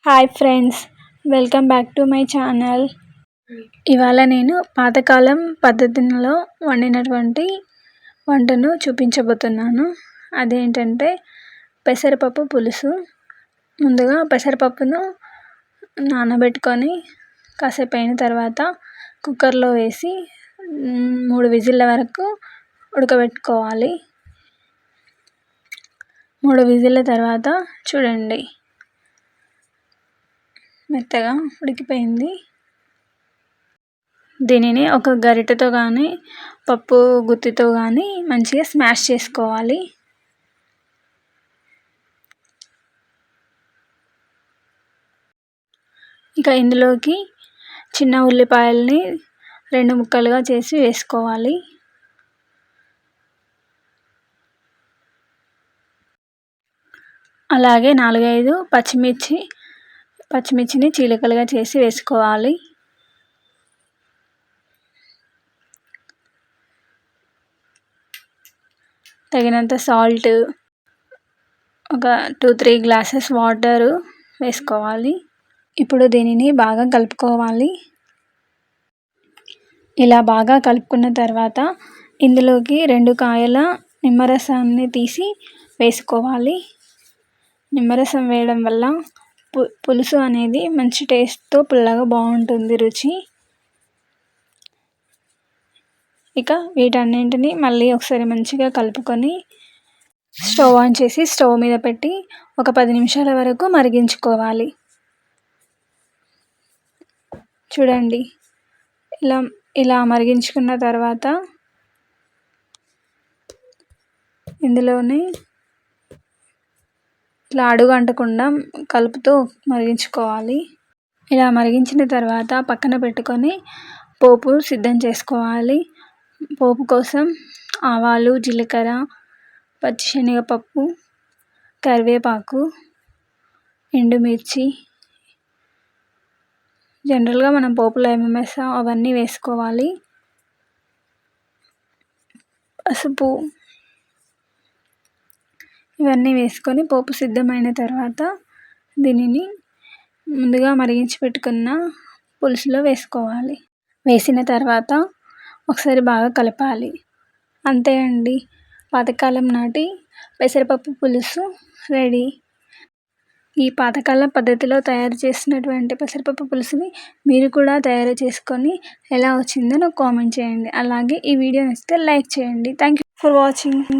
Hi friends, welcome back to my channel. ఇవాళ నేను పాతకాలం పద్ధతిలో వండినటువంటి వంటను చూపించబోతున్నాను. అదేంటంటే పెసరపప్పు పులుసు. ముందుగా పెసరపప్పును నానబెట్టుకొని కాసేపు అయిన తర్వాత కుక్కర్లో వేసి 3 విజిల్ల వరకు ఉడకబెట్టుకోవాలి. 3 విజిల్ల తర్వాత చూడండి మెత్తగా ఉడికిపోయింది. దీనిని ఒక గరిటెతో కానీ పప్పు గుత్తితో కానీ మంచిగా స్మాష్ చేసుకోవాలి. ఇక ఇందులోకి చిన్న ఉల్లిపాయల్ని 2 ముక్కలుగా చేసి వేసుకోవాలి. అలాగే 4-5 పచ్చిమిర్చిని చీలికలుగా చేసి వేసుకోవాలి. తగినంత సాల్ట్, ఒక 2-3 గ్లాసెస్ వాటర్ వేసుకోవాలి. ఇప్పుడు దీనిని బాగా కలుపుకోవాలి. ఇలా బాగా కలుపుకున్న తర్వాత ఇందులోకి 2 కాయల నిమ్మరసాన్ని తీసి వేసుకోవాలి. నిమ్మరసం వేయడం వల్ల పులుసు అనేది మంచి టేస్ట్తో పుల్లగా బాగుంటుంది రుచి. ఇక వీటన్నింటినీ మళ్ళీ ఒకసారి మంచిగా కలుపుకొని స్టవ్ ఆన్ చేసి స్టవ్ మీద పెట్టి ఒక 10 నిమిషాల వరకు మరిగించుకోవాలి. చూడండి, ఇలా మరిగించుకున్న తర్వాత ఇందులోనే ఇట్లా అడుగు అంటకుండా కలుపుతూ మరిగించుకోవాలి. ఇలా మరిగించిన తర్వాత పక్కన పెట్టుకొని పోపు సిద్ధం చేసుకోవాలి. పోపు కోసం ఆవాలు, జీలకర్ర, పచ్చిశనగపప్పు, కరివేపాకు, ఎండుమిర్చి, జనరల్గా మనం పోపులో ఏమేమి వేస్తామో అవన్నీ వేసుకోవాలి. పసుపు, ఇవన్నీ వేసుకొని పోపు సిద్ధమైన తర్వాత దీనిని ముందుగా మరిగించి పెట్టుకున్న పులుసులో వేసుకోవాలి. వేసిన తర్వాత ఒకసారి బాగా కలపాలి. అంతే అండి, పాతకాలం నాటి పెసరపప్పు పులుసు రెడీ. ఈ పాతకాలం పద్ధతిలో తయారు చేసినటువంటి పెసరపప్పు పులుసుని మీరు కూడా తయారు చేసుకొని ఎలా వచ్చిందో నాకు కామెంట్ చేయండి. అలాగే ఈ వీడియో నచ్చితే లైక్ చేయండి. Thank you for watching.